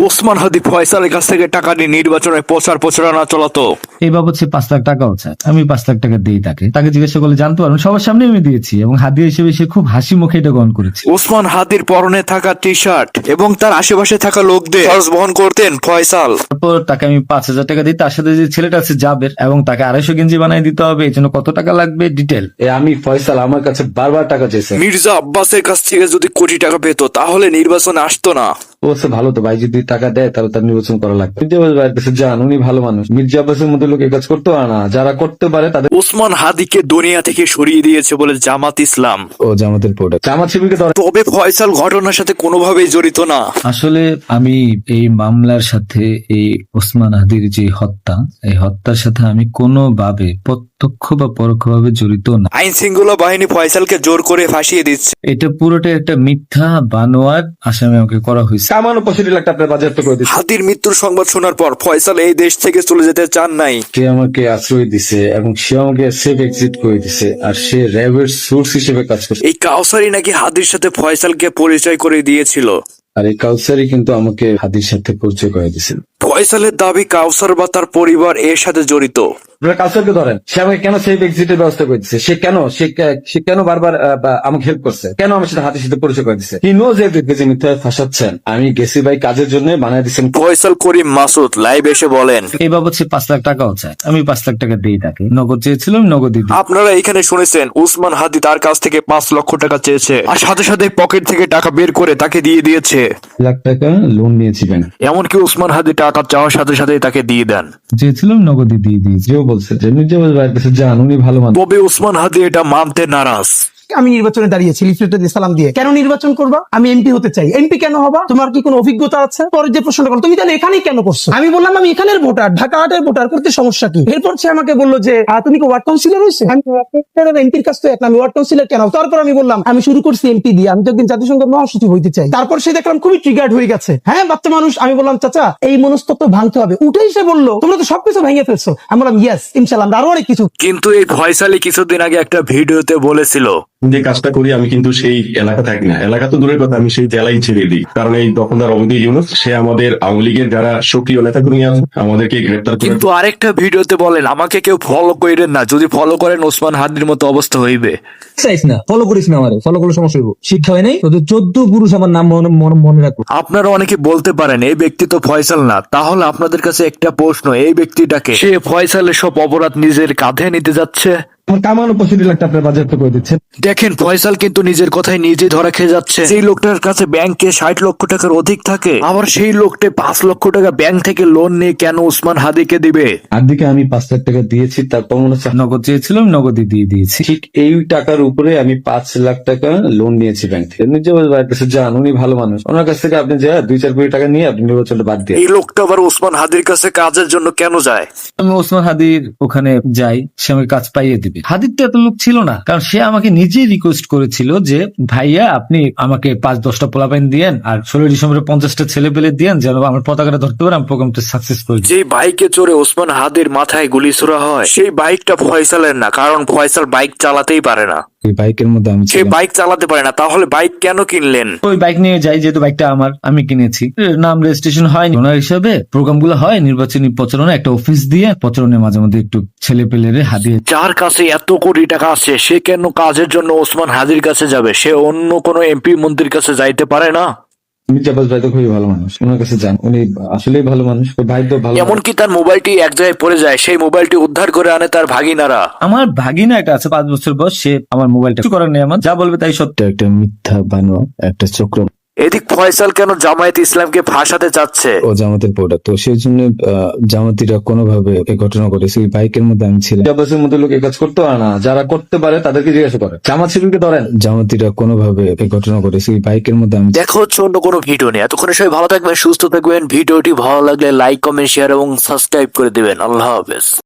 ওসমান হাদি ফয়সালের কাছ থেকে টাকা নিয়ে নির্বাচনে প্রচারণা চালাতো। এই বাবদ সে 5 লাখ টাকাও চায়, আমি 5 লাখ টাকা দিই তাকে। তাকে জিজ্ঞাসা করলে জানতে পারবেন, সবার সামনে আমি দিয়েছি এবং হাদিয়া হিসেবে সে খুব হাসি মুখে এটা গ্রহণ করেছে। ওসমান হাদির পরনে থাকা টি শার্ট এবং তার আশেপাশে থাকা লোকদের খরচ বহন করতেন ফয়সাল। তারপর তাকে আমি 5,000 টাকা দিই, তার সাথে যে ছেলেটা আছে জাবের, এবং তাকে 250 গেঞ্জি বানিয়ে দিতে হবে। এই জন্য কত টাকা লাগবে ডিটেল আমি ফয়সাল আমার কাছে বারবার টাকা চেয়েছে। মির্জা আব্বাসের কাছ থেকে যদি কোটি টাকা পেত তাহলে নির্বাচনে আসতো না। ও সে ভালো তো ভাই, যদি টাকা দেয় তাহলে তার নির্বাচন করা লাগবে। মির্জা আব্বাস ভাইয়ের কাছে যান, উনি ভালো মানুষ। মির্জা আব্বাসের মধ্যে লোক এই কাজ করতে পারে না, যারা করতে পারে তাদের। ওসমান হাদিকে দুনিয়া থেকে সরিয়ে দিয়েছে বলে জামাত ইসলাম। ও জামাতের প্রোডাক্ট, জামাত শিবিরকে ধরে। তবে ফয়সাল ঘটনার সাথে কোনোভাবেই জড়িত না। আসলে আমি এই মামলার সাথে, এই ওসমান হাদির যে হত্যা, এই হত্যার সাথে আমি কোনোভাবে প্রত্যক্ষ বা পরোক্ষভাবে জড়িত না। আইন শৃঙ্খলা বাহিনী ফয়সালকে জোর করে ফাঁসিয়ে দিচ্ছে। এটা পুরোটা একটা মিথ্যা বানোয়ার আসামি আমাকে করা হয়েছে। কামানো 65 লাখ টাকা বাজেয়াপ্ত করে দিচ্ছে। হাদির মৃত্যুর সংবাদ শোনার পর ফয়সাল এই দেশ থেকে চলে যেতে চান নাই। সে আমাকে আশ্রয় দিছে এবং সে আমাকে সেফ এক্সিট করে দিছে, আর সে র্যাবের সোর্স হিসেবে কাজ করছে। এই কাউসারি নাকি হাদির সাথে ফয়সালকে পরিচয় করে দিয়েছিল। আর এই কাউসারি কিন্তু আমাকে হাদির সাথে পরিচয় করে দিছে। ফয়সালের দাবি কাউসার বা তার পরিবার এর সাথে জড়িত। আপনারা কাউসারকে ধরেন, সে আমাকে কেন সেফ এক্সিটের ব্যবস্থা করে দিচ্ছে? সে কেন বারবার আমাকে হেল্প করছে? কেন আমার সাথে হাতের সাথে পরিচয় করে দিচ্ছে? He knows everything. মিথ্যা ফাঁসাচ্ছেন। আমি গেছি ভাই কাজের জন্য, বানায় দিচ্ছেন। ফয়সাল করিম মাসুদ লাইভ এসে বলেন, এই বাবদ সে 5 লাখ টাকাও চায়, আমি 5 লাখ টাকা দিই তাকে। নগদ চেয়েছিলাম, নগদই দিই। আপনারা এখানে শুনেছেন ওসমান হাদি তার কাছ থেকে 5 লক্ষ টাকা চেয়েছে আর সাথে সাথে পকেট থেকে টাকা বের করে তাকে দিয়ে দিয়েছে। লাখ টাকা লোন নিয়েছি ব্যাংক। এমনকি ওসমান হাদি টাকা চাওয়ার সাথে সাথে তাকে দিয়ে দেন। চেয়েছিলাম, নগদই দিয়ে দিয়েছি। যেও বলছে যে মির্জা আব্বাস ভাইয়ের কাছে যান, উনি ভালো মানুষ। তবে ওসমান হাদি এটা মানতে নারাজ। আমি নির্বাচনে দাঁড়িয়েছি লিফলেটে দিয়ে সালাম দিয়ে। কেন নির্বাচন করবা? আমি এমপি হতে চাই। এমপি কেন হবা? তোমার কি কোনো অভিজ্ঞতা আছে? পরে যে প্রশ্নটা করলো, তুমি তাহলে এখানেই কেন করছো? আমি বললাম আমি এখানের ভোটার, ঢাকা 8-এর ভোটার, করতে সমস্যা কি? এরপর সে আমাকে বললো যে তুমি কি ওয়ার্ড কাউন্সিলর হয়েছে? আমি এমপির কাছ থেকে আমি ওয়ার্ড কাউন্সিলর কেন? তারপর আমি বললাম আমি শুরু করছি এমপি দিয়ে, আমি তো একদিন জাতিসংঘের মহাসচিব হইতে চাই। তারপর সে দেখলাম খুবই ট্রিগার্ড হয়ে গেছে। হ্যাঁ, বাচ্চা মানুষ। আমি বললাম চাচা এই মনস্তত্ত্ব ভাঙতে হবে। উঠেই সে বললো তোমরা তো সবকিছু ভেঙে ফেলছো। আমি বললাম ইয়েস ইনশাল্লাহ, আমরা আরো অনেক কিছু। কিন্তু এই ফয়সালি কিছুদিন আগে একটা ভিডিওতে বলেছিল, যে কাজটা করি আমি কিন্তু সেই এলাকা থাকি না, এলাকা তো দূরের কথা, আমি সেই জেলাই ছেড়ে দিই। কারণ এই দখলদার অবৈধ ইউনুস সে আমাদের আওয়ামী লীগের যারা সক্রিয় নেতাকর্মী আছে আমাদেরকে গ্রেপ্তার করে। কিন্তু আরেকটা ভিডিওতে বলেন আমাকে কেউ ফলো করেন না, যদি ফলো করেন ওসমান হাদির মতো অবস্থা হইবে। চাইছ না, ফলো করিস না, আমারে ফলো করলে সমস্যা হইব। শিক্ষা হয় নাই তোদের 14 পুরুষ আমার নাম মনে রাখবো। আপনারা অনেকে বলতে পারেন এই ব্যক্তি তো ফয়সাল না, তাহলে আপনাদের কাছে একটা প্রশ্ন, এই ব্যক্তিটাকে সে ফয়সালের সব অপরাধ নিজের কাঁধে নিতে যাচ্ছে। আমার কামানো 65 লাখ টাকা বাজেয়াপ্ত করে দিচ্ছে। দেখেন ফয়সাল কিন্তু নিজের কথায় নিজে ধরা খেয়ে যাচ্ছে। সেই লোকটার কাছে ব্যাংকে 60 লক্ষ টাকার অধিক থাকে, আবার সেই লোকটা 5 লক্ষ টাকা ব্যাংক থেকে লোন নিয়ে কেন ওসমান হাদিকে দিবে? আর দিকে আমি 5 লাখ টাকা দিয়েছি, তারপর মনে হচ্ছে নগদ চেয়েছিলাম, নগদই দিয়ে দিয়েছি। ঠিক এই টাকার উপরে আমি 5 লাখ টাকা লোন নিয়েছি ব্যাংক থেকে। মির্জা আব্বাস ভাইয়ের কাছে যান, উনি ভালো মানুষ। ওনার কাছ থেকে আপনি যা 2-4 কোটি টাকা নিয়ে আপনি নির্বাচনটা বাদ দিয়ে। এই লোকটা আবার ওসমান হাদির কাছে কাজের জন্য কেন যায়? আমি ওসমান হাদির ওখানে যাই, সে আমাকে কাজ পাইয়ে দিবে। হাদির তো এত লোক ছিল না, কারণ সে আমাকে নিজেই রিকোয়েস্ট করেছিল যে ভাইয়া আপনি আমাকে 5-10টা পোলাপাইন দিয়েন আর 16 ডিসেম্বরে 50টা ছেলে পেলে দিয়েন, যেন আমার পতাকাটা ধরতে পারে, আমি প্রোগ্রামটা সাকসেস করি। যে বাইকে চড়ে ওসমান হাদির মাথায় গুলি ছোড়া হয় সেই বাইকটা ফয়সালের না, কারণ ফয়সাল বাইক চালাতেই পারে না। এই বাইকের মধ্যে আমি সে বাইক চালাতে পারে না, তাহলে বাইক কেন কিনলেন? ওই বাইক নিয়ে যাই, যেহেতু বাইকটা আমার, আমি কিনেছি। নাম রেজিস্ট্রেশন হয়নি, ওনার হিসাবে প্রোগ্রামগুলো হয় নির্বাচনী প্রচারণা, একটা অফিস দিয়ে প্রচারণায় মাঝে মধ্যে একটু ছেলে পেলেরে হাদিয়ে। যার কাছে এত কোটি টাকা আছে সে কেন কাজের জন্য ওসমান হাদির কাছে যাবে? সে অন্য কোনো এমপি মন্ত্রীর কাছে যাইতে পারে না? মির্জা আব্বাস ভাই তো খুবই ভালো মানুষ, ওনার কাছে যান, উনি আসলেই ভালো মানুষ। ভাই তো ভালো। এমনকি তার মোবাইলটি এক জায়গায় পড়ে যায়, সেই মোবাইলটি উদ্ধার করে আনে তার ভাগিনারা। আমার ভাগিনা একটা আছে 5 বছর বয়স, সে আমার মোবাইলটা কিছু করার নেই, আমার যা বলবে তাই সত্য। একটা মিথ্যা বানোয়া একটা চক্র। এদিক ফয়সাল কেন জামায়াত ইসলামকে ফাঁসাতে চাচ্ছে? ও জামাতের প্রোডাক্ট, তো সেই জন্য জামাতিরা কোনোভাবে এই ঘটনা ঘটেছে। এই বাইকের মধ্যে আমি ছিলাম। আব্বাসের মধ্যে লোক এই কাজ করতে পারে না, যারা করতে পারে তাদেরকে জিজ্ঞাসা করে। জামাত শিবিরকে ধরেন, জামাতিরা কোনোভাবে এই ঘটনা ঘটেছে। এই বাইকের মধ্যে আমি। দেখা হচ্ছে অন্য কোনো ভিডিও নিয়ে। এতক্ষণে সবাই ভালো থাকবেন, সুস্থ থাকবেন। ভিডিওটি ভালো লাগলে লাইক, কমেন্ট, শেয়ার এবং সাবস্ক্রাইব করে দিবেন। আল্লাহ হাফেজ।